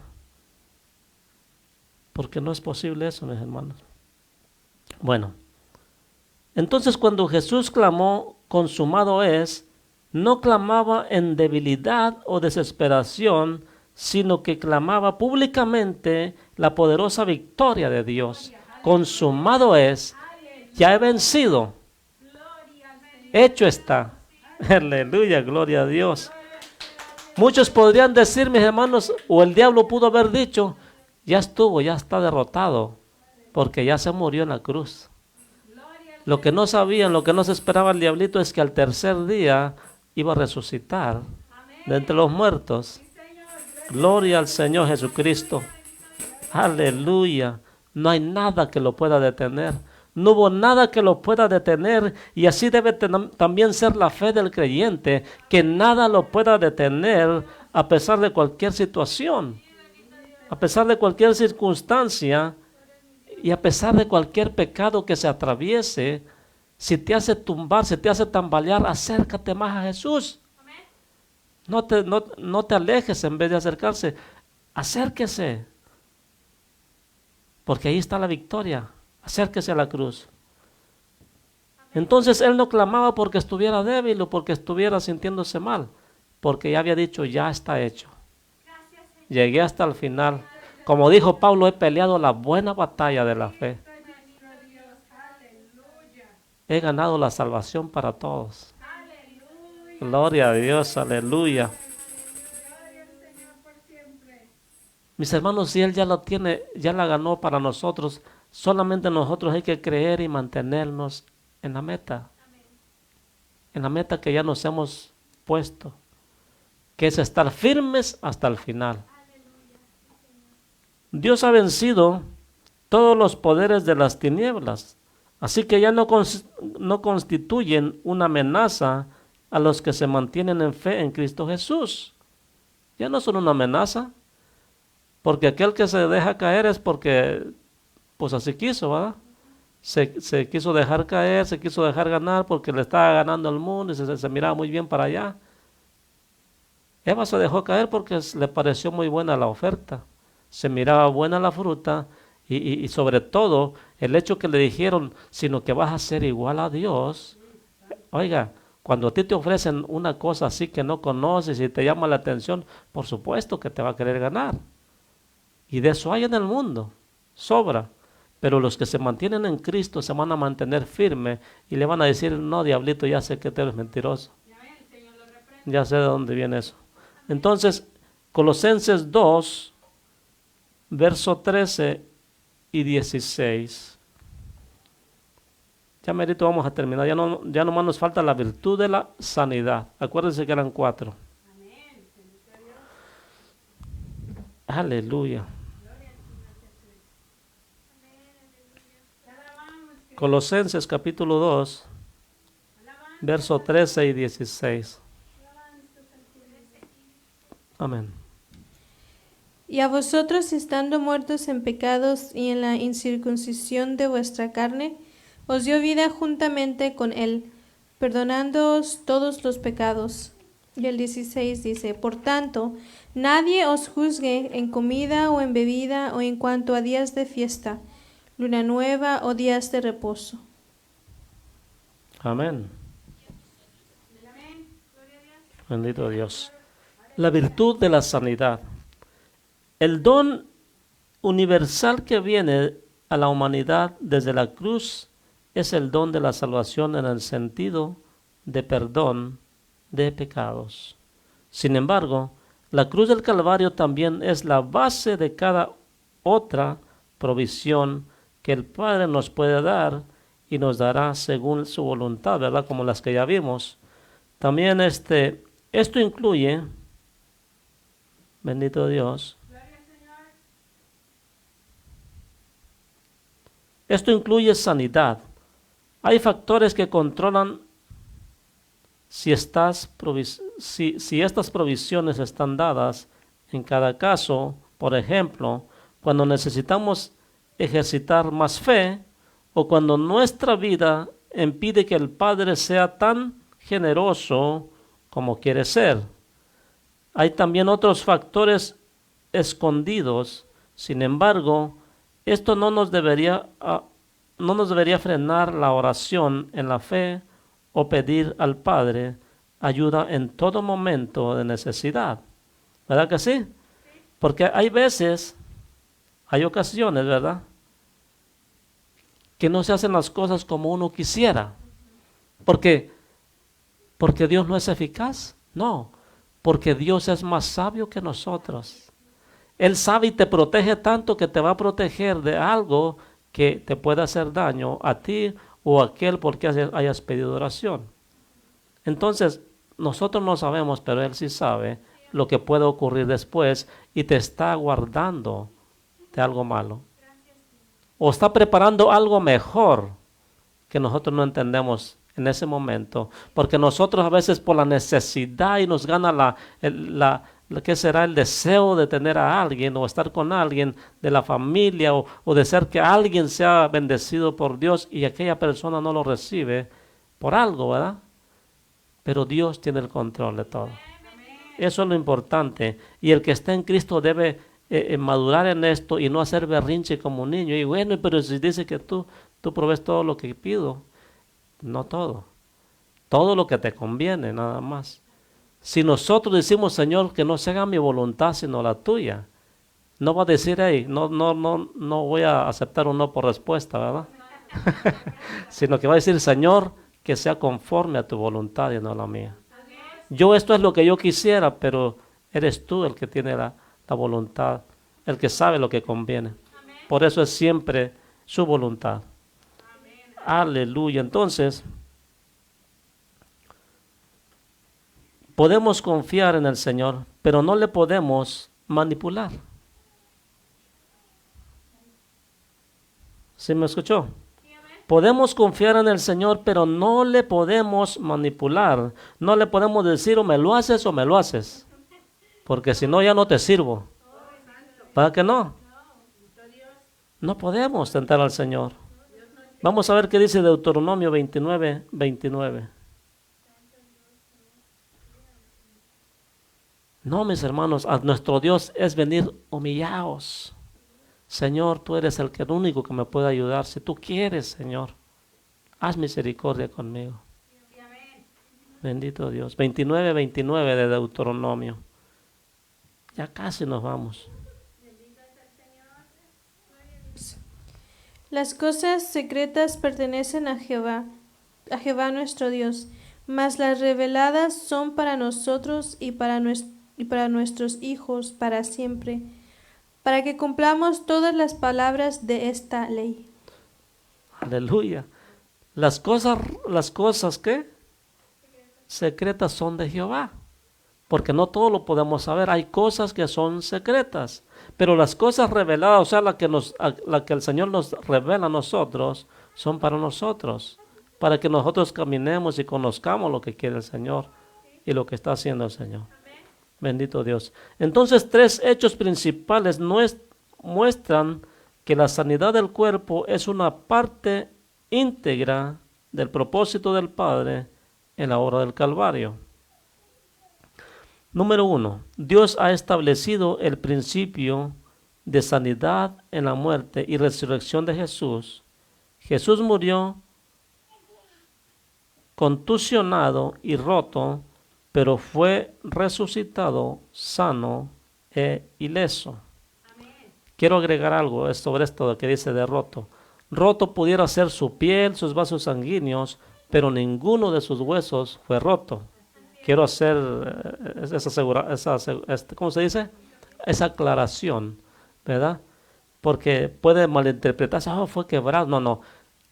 Porque no es posible eso, mis hermanos. Bueno, entonces cuando Jesús clamó, consumado es, no clamaba en debilidad o desesperación, sino que clamaba públicamente la poderosa victoria de Dios. Consumado es, ya he vencido, hecho está. Aleluya, gloria a Dios. Muchos podrían decir, mis hermanos, o el diablo pudo haber dicho, ya estuvo, ya está derrotado, porque ya se murió en la cruz. Lo que no sabían, lo que no se esperaba el diablito es que al tercer día iba a resucitar de entre los muertos. Gloria al Señor Jesucristo. Aleluya. No hay nada que lo pueda detener. No hubo nada que lo pueda detener. Y así debe también ser la fe del creyente. Que nada lo pueda detener a pesar de cualquier situación. A pesar de cualquier circunstancia. Y a pesar de cualquier pecado que se atraviese. Si te hace tumbar, si te hace tambalear, acércate más a Jesús. No te alejes en vez de acercarse. Acérquese. Porque ahí está la victoria. Acérquese a la cruz. Entonces Él no clamaba porque estuviera débil o porque estuviera sintiéndose mal. Porque ya había dicho, ya está hecho. Llegué hasta el final. Como dijo Pablo, he peleado la buena batalla de la fe. He ganado la salvación para todos. Gloria a Dios, aleluya. Mis hermanos, si Él ya lo tiene, ya la ganó para nosotros, solamente nosotros hay que creer y mantenernos en la meta. En la meta que ya nos hemos puesto, que es estar firmes hasta el final. Dios ha vencido todos los poderes de las tinieblas, así que ya no constituyen una amenaza a los que se mantienen en fe en Cristo Jesús. Ya no son una amenaza, porque aquel que se deja caer es porque, pues así quiso, ¿verdad? Se quiso dejar caer, se quiso dejar ganar porque le estaba ganando al mundo y se miraba muy bien para allá. Eva se dejó caer porque le pareció muy buena la oferta, se miraba buena la fruta y sobre todo el hecho que le dijeron, sino que vas a ser igual a Dios. Oiga, Cuando a ti te ofrecen una cosa así que no conoces y te llama la atención, por supuesto que te va a querer ganar. Y de eso hay en el mundo, sobra. Pero los que se mantienen en Cristo se van a mantener firmes y le van a decir, no, diablito, ya sé que tú eres mentiroso. Ya sé de dónde viene eso. Entonces, Colosenses 2, verso 13 y 16. Ya merito vamos a terminar. Ya nomás nos falta la virtud de la sanidad. Acuérdense que eran 4. Aleluya. Colosenses capítulo 2, verso 13 y 16. Amén. Y a vosotros, estando muertos en pecados y en la incircuncisión de vuestra carne, os dio vida juntamente con él, perdonándoos todos los pecados. Y el 16 dice, por tanto, nadie os juzgue en comida o en bebida o en cuanto a días de fiesta, luna nueva o días de reposo. Amén. Bendito Dios. La virtud de la sanidad. El don universal que viene a la humanidad desde la cruz es el don de la salvación en el sentido de perdón de pecados. Sin embargo, la cruz del Calvario también es la base de cada otra provisión que el Padre nos puede dar y nos dará según su voluntad, ¿verdad? Como las que ya vimos. También esto incluye, bendito Dios, esto incluye sanidad. Hay factores que controlan si estas provisiones están dadas en cada caso. Por ejemplo, cuando necesitamos ejercitar más fe o cuando nuestra vida impide que el Padre sea tan generoso como quiere ser. Hay también otros factores escondidos. Sin embargo, esto no nos debería frenar la oración en la fe o pedir al Padre ayuda en todo momento de necesidad. ¿Verdad que sí? Porque hay ocasiones, ¿verdad?, que no se hacen las cosas como uno quisiera. Porque Dios no es eficaz. No, porque Dios es más sabio que nosotros. Él sabe y te protege tanto que te va a proteger de algo que te pueda hacer daño a ti o a aquel porque hayas pedido oración. Entonces, nosotros no sabemos, pero Él sí sabe lo que puede ocurrir después y te está guardando de algo malo. O está preparando algo mejor que nosotros no entendemos en ese momento. Porque nosotros a veces por la necesidad y nos gana ¿qué será? El deseo de tener a alguien o estar con alguien de la familia o de ser que alguien sea bendecido por Dios y aquella persona no lo recibe por algo, ¿verdad? Pero Dios tiene el control de todo. Eso es lo importante. Y el que está en Cristo debe madurar en esto y no hacer berrinche como un niño. Y bueno, pero si dice que tú provees todo lo que pido. No todo. Todo lo que te conviene, nada más. Si nosotros decimos, Señor, que no se haga mi voluntad sino la tuya, no va a decir, hey, no voy a aceptar un no por respuesta, ¿verdad? Sino que va a decir, Señor, que sea conforme a tu voluntad y no la mía. Yo esto es lo que yo quisiera, pero eres tú el que tiene la voluntad, el que sabe lo que conviene. Por eso es siempre su voluntad. Aleluya. Entonces, podemos confiar en el Señor, pero no le podemos manipular. ¿Sí me escuchó? Podemos confiar en el Señor, pero no le podemos manipular. No le podemos decir o me lo haces. Porque si no, ya no te sirvo. ¿Para qué no? No podemos tentar al Señor. Vamos a ver qué dice Deuteronomio 29:29. No, mis hermanos, a nuestro Dios es venir humillados. Señor, tú eres el único que me puede ayudar. Si tú quieres, Señor, haz misericordia conmigo. Bendito Dios. 29, 29 de Deuteronomio. Ya casi nos vamos. Las cosas secretas pertenecen a Jehová nuestro Dios, mas las reveladas son para nosotros y para nuestros hijos para siempre, para que cumplamos todas las palabras de esta ley. Aleluya. Las cosas que secretas son de Jehová, porque no todo lo podemos saber. Hay cosas que son secretas, pero las cosas reveladas, o sea, la que el Señor nos revela a nosotros, son para nosotros, para que nosotros caminemos y conozcamos lo que quiere el Señor y lo que está haciendo el Señor. Bendito Dios. Entonces, 3 hechos principales muestran que la sanidad del cuerpo es una parte íntegra del propósito del Padre en la obra del Calvario. Número 1. Dios ha establecido el principio de sanidad en la muerte y resurrección de Jesús. Jesús murió contusionado y roto, pero fue resucitado sano e ileso. Quiero agregar algo sobre esto que dice de roto. Roto pudiera ser su piel, sus vasos sanguíneos, pero ninguno de sus huesos fue roto. Quiero hacer ¿cómo se dice? Esa aclaración, ¿verdad? Porque puede malinterpretarse, fue quebrado. No.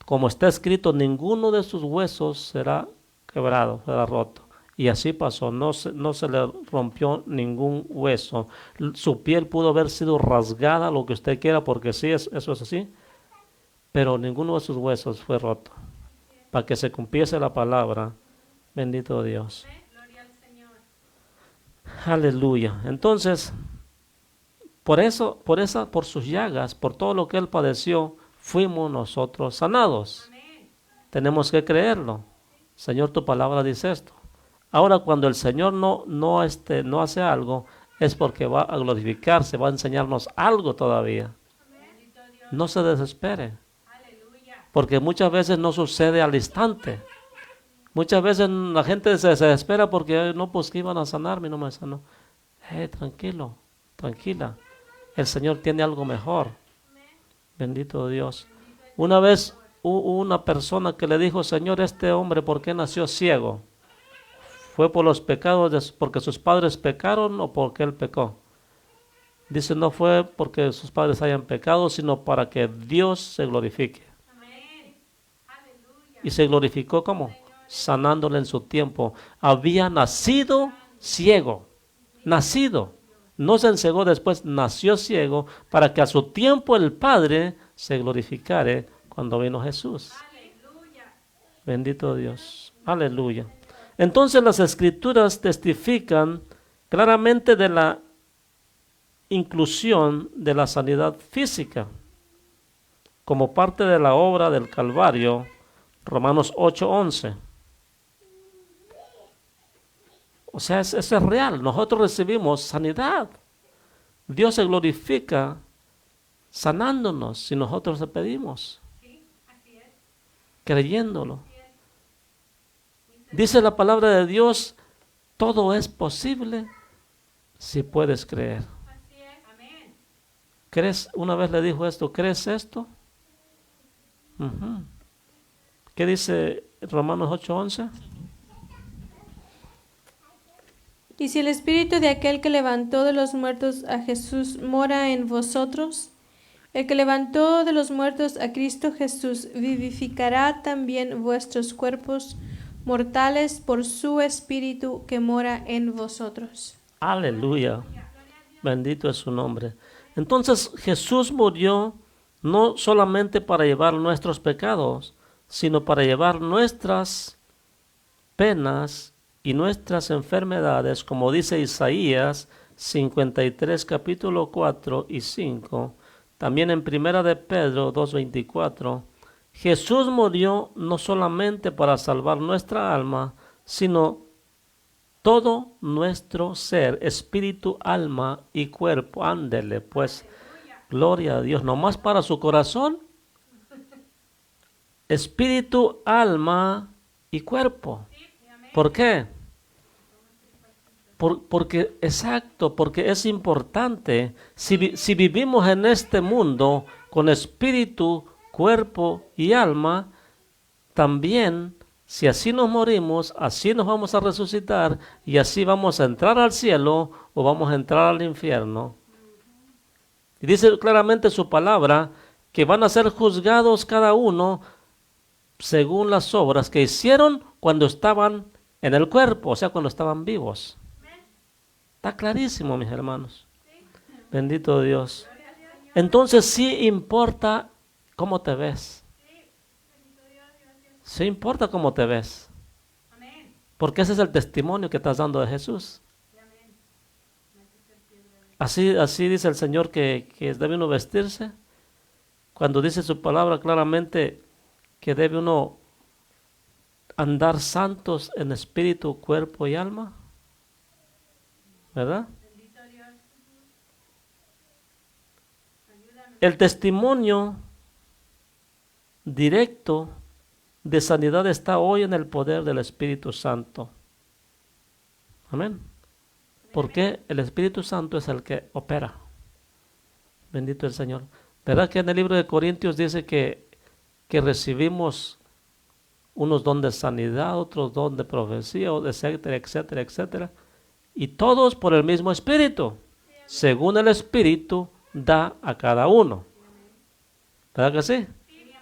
Como está escrito, ninguno de sus huesos será quebrado, será roto. Y así pasó, no se le rompió ningún hueso. Su piel pudo haber sido rasgada, lo que usted quiera, porque sí, eso es así. Pero ninguno de sus huesos fue roto. Para que se cumpliese la palabra. Bendito Dios. Aleluya. Entonces, por sus llagas, por todo lo que Él padeció, fuimos nosotros sanados. Tenemos que creerlo. Señor, tu palabra dice esto. Ahora, cuando el Señor no hace algo, es porque va a glorificarse, va a enseñarnos algo todavía. No se desespere. Porque muchas veces no sucede al instante. Muchas veces la gente se desespera porque no, pues que iban a sanarme y no me sanó. Tranquilo, tranquila. El Señor tiene algo mejor. Bendito Dios. Una vez hubo una persona que le dijo, Señor, este hombre, ¿por qué nació ciego? ¿Fue por los pecados, porque sus padres pecaron o porque él pecó? Dice, no fue porque sus padres hayan pecado, sino para que Dios se glorifique. Y se glorificó ¿cómo? Sanándole en su tiempo. Había nacido ciego. Nacido. No se ensegó después, nació ciego para que a su tiempo el Padre se glorificare cuando vino Jesús. Bendito Dios. Aleluya. Entonces las Escrituras testifican claramente de la inclusión de la sanidad física como parte de la obra del Calvario. Romanos 8:11. O sea, eso es real. Nosotros recibimos sanidad. Dios se glorifica sanándonos si nosotros le pedimos. Creyéndolo. Dice la palabra de Dios, todo es posible si puedes creer. ¿Crees? Una vez le dijo esto, ¿crees esto? ¿Qué dice Romanos 8:11? Y si el espíritu de aquel que levantó de los muertos a Jesús mora en vosotros, el que levantó de los muertos a Cristo Jesús vivificará también vuestros cuerpos mortales por su espíritu que mora en vosotros. Aleluya. Bendito es su nombre. Entonces Jesús murió no solamente para llevar nuestros pecados, sino para llevar nuestras penas y nuestras enfermedades, como dice Isaías 53, capítulo 4 y 5, también en Primera de Pedro 2:24. Jesús murió no solamente para salvar nuestra alma, sino todo nuestro ser, espíritu, alma y cuerpo. Ándele, pues, gloria a Dios, no más para su corazón, espíritu, alma y cuerpo. ¿Por qué? Porque, exacto, porque es importante. Si vivimos en este mundo con espíritu, cuerpo y alma, también, si así nos morimos, así nos vamos a resucitar y así vamos a entrar al cielo o vamos a entrar al infierno. Y dice claramente su palabra que van a ser juzgados cada uno según las obras que hicieron cuando estaban en el cuerpo, o sea, cuando estaban vivos. Está clarísimo, mis hermanos. Bendito Dios. Entonces sí importa cómo te ves. Sí importa cómo te ves. Porque ese es el testimonio que estás dando de Jesús. Así dice el Señor que debe uno vestirse. Cuando dice su palabra claramente que debe uno andar santos en espíritu, cuerpo y alma. ¿Verdad? El testimonio directo de sanidad está hoy en el poder del Espíritu Santo. Amén. Porque el Espíritu Santo es el que opera. Bendito el Señor. ¿Verdad que en el libro de Corintios dice que recibimos unos dones de sanidad, otros dones de profecía, etcétera, etcétera, etcétera? Y todos por el mismo Espíritu. Según el Espíritu da a cada uno. ¿Verdad que sí?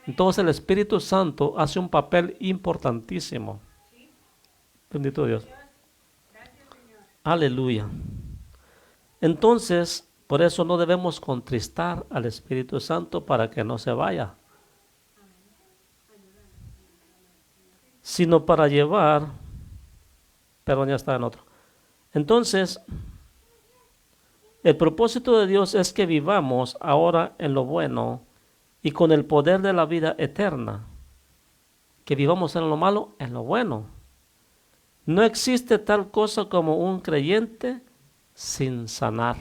Entonces el Espíritu Santo hace un papel importantísimo. Bendito Dios. Aleluya. Entonces, por eso no debemos contristar al Espíritu Santo para que no se vaya, sino para llevar, perdón, ya está en otro. Entonces, el propósito de Dios es que vivamos ahora en lo bueno y con el poder de la vida eterna. Que vivamos en lo malo, en lo bueno. No existe tal cosa como un creyente sin sanar.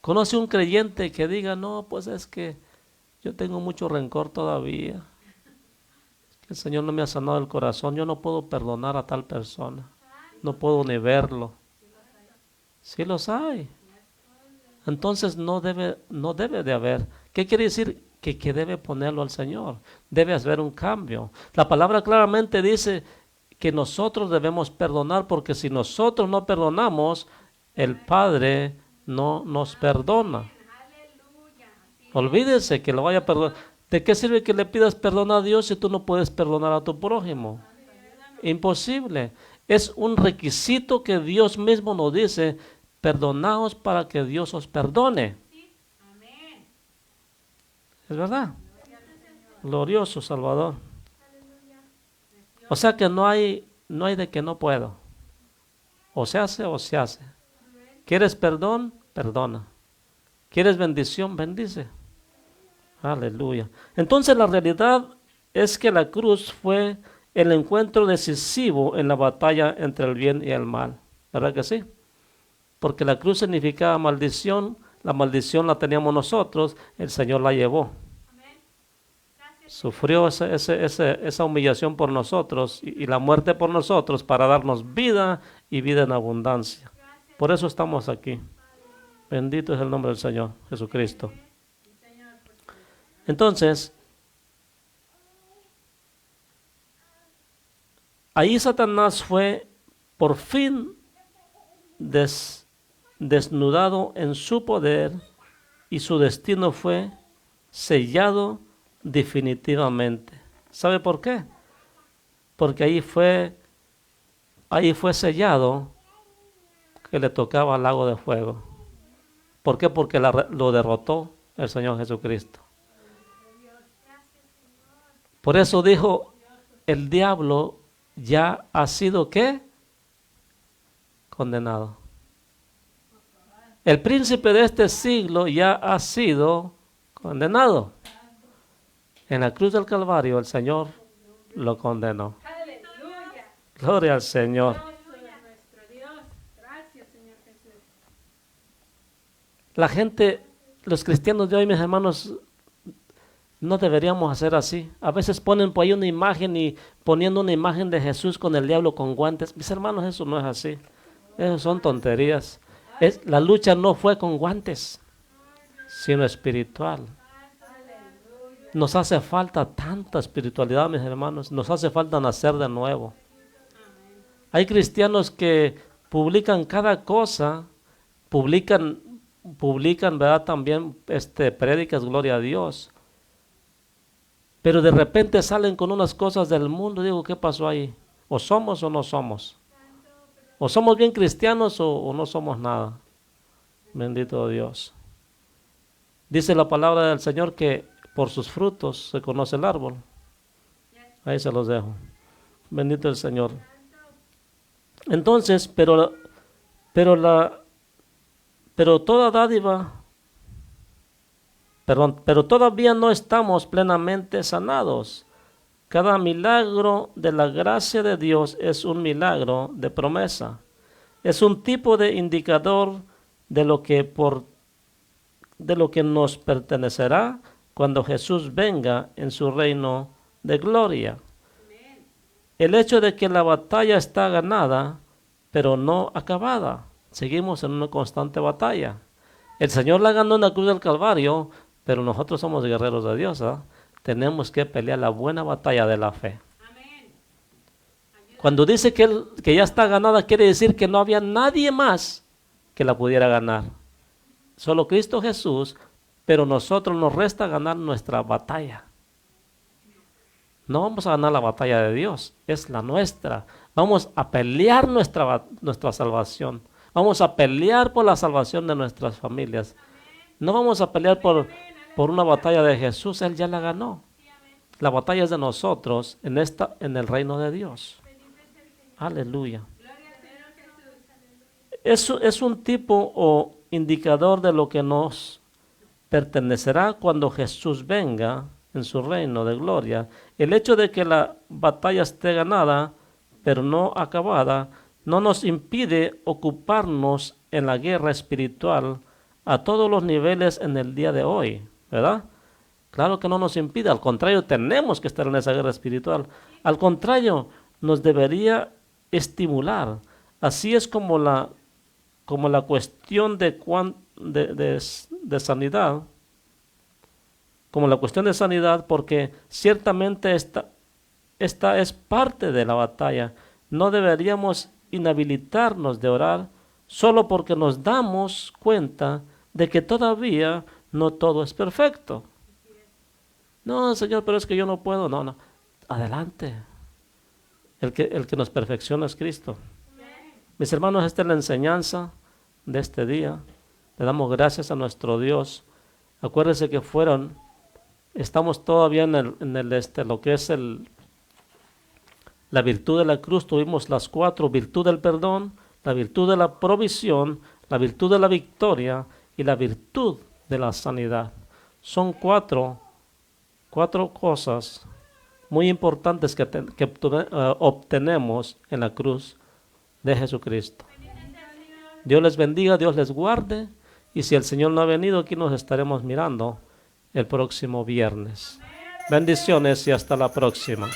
¿Conoce un creyente que diga, no, pues es que yo tengo mucho rencor todavía? El Señor no me ha sanado el corazón, yo no puedo perdonar a tal persona. No puedo ni verlo. Sí los hay. Entonces no debe de haber. ¿Qué quiere decir? Que debe ponerlo al Señor. Debe haber un cambio. La palabra claramente dice que nosotros debemos perdonar, porque si nosotros no perdonamos, el Padre no nos perdona. Olvídese que lo vaya a perdonar. ¿De qué sirve que le pidas perdón a Dios si tú no puedes perdonar a tu prójimo? Imposible. Es un requisito que Dios mismo nos dice: perdonaos para que Dios os perdone. ¿Es verdad? Glorioso Salvador. O sea que no hay de que no puedo. O se hace o se hace. ¿Quieres perdón? Perdona. ¿Quieres bendición? Bendice. Aleluya. Entonces la realidad es que la cruz fue el encuentro decisivo en la batalla entre el bien y el mal. ¿Verdad que sí? Porque la cruz significaba maldición. La maldición la teníamos nosotros, el Señor la llevó. Sufrió esa humillación por nosotros y la muerte por nosotros para darnos vida y vida en abundancia. Por eso estamos aquí. Bendito es el nombre del Señor Jesucristo. Entonces, ahí Satanás fue por fin desnudado en su poder y su destino fue sellado definitivamente. ¿Sabe por qué? Porque ahí fue sellado que le tocaba al lago de fuego. ¿Por qué? Porque lo derrotó el Señor Jesucristo. Por eso dijo, el diablo ya ha sido, ¿qué? Condenado. El príncipe de este siglo ya ha sido condenado. En la cruz del Calvario el Señor lo condenó. Gloria al Señor. La gente, los cristianos de hoy, mis hermanos, No deberíamos hacer así. A veces ponen por ahí una imagen y poniendo una imagen de Jesús con el diablo con guantes. Mis hermanos, eso no es así. Eso son tonterías. La lucha no fue con guantes, sino espiritual. Nos hace falta tanta espiritualidad, mis hermanos. Nos hace falta nacer de nuevo. Hay cristianos que publican cada cosa, publican, ¿verdad? También prédicas, gloria a Dios. Pero de repente salen con unas cosas del mundo. Digo, ¿qué pasó ahí? O somos o no somos. O somos bien cristianos o no somos nada. Bendito Dios. Dice la palabra del Señor que por sus frutos se conoce el árbol. Ahí se los dejo. Bendito el Señor. Entonces, pero toda dádiva, pero todavía no estamos plenamente sanados. Cada milagro de la gracia de Dios es un milagro de promesa. Es un tipo de indicador de lo que nos pertenecerá cuando Jesús venga en su reino de gloria. El hecho de que la batalla está ganada, pero no acabada. Seguimos en una constante batalla. El Señor la ganó en la cruz del Calvario, pero nosotros somos guerreros de Dios, ¿eh? Tenemos que pelear la buena batalla de la fe. Cuando dice que ya está ganada, quiere decir que no había nadie más que la pudiera ganar. Solo Cristo Jesús, pero nosotros nos resta ganar nuestra batalla. No vamos a ganar la batalla de Dios, es la nuestra. Vamos a pelear nuestra salvación. Vamos a pelear por la salvación de nuestras familias. No vamos a pelear por una batalla de Jesús, Él ya la ganó. La batalla es de nosotros en el reino de Dios. Aleluya. Es un tipo o indicador de lo que nos pertenecerá cuando Jesús venga en su reino de gloria. El hecho de que la batalla esté ganada, pero no acabada, no nos impide ocuparnos en la guerra espiritual a todos los niveles en el día de hoy, ¿verdad? Claro que no nos impide, al contrario, tenemos que estar en esa guerra espiritual. Al contrario, nos debería estimular. Así es como la cuestión de sanidad, como la cuestión de sanidad, porque ciertamente esta es parte de la batalla. No deberíamos inhabilitarnos de orar solo porque nos damos cuenta de que todavía no todo es perfecto. No, Señor, pero es que yo no puedo. No. Adelante. El que nos perfecciona es Cristo. Mis hermanos, esta es la enseñanza de este día. Le damos gracias a nuestro Dios. Acuérdense que estamos todavía en lo que es la virtud de la cruz. Tuvimos las 4: virtud del perdón, la virtud de la provisión, la virtud de la victoria y la virtud de la sanidad. Son cuatro cosas muy importantes que obtenemos en la cruz de Jesucristo. Dios les bendiga, Dios les guarde, y si el Señor no ha venido, aquí nos estaremos mirando el próximo viernes. Bendiciones y hasta la próxima.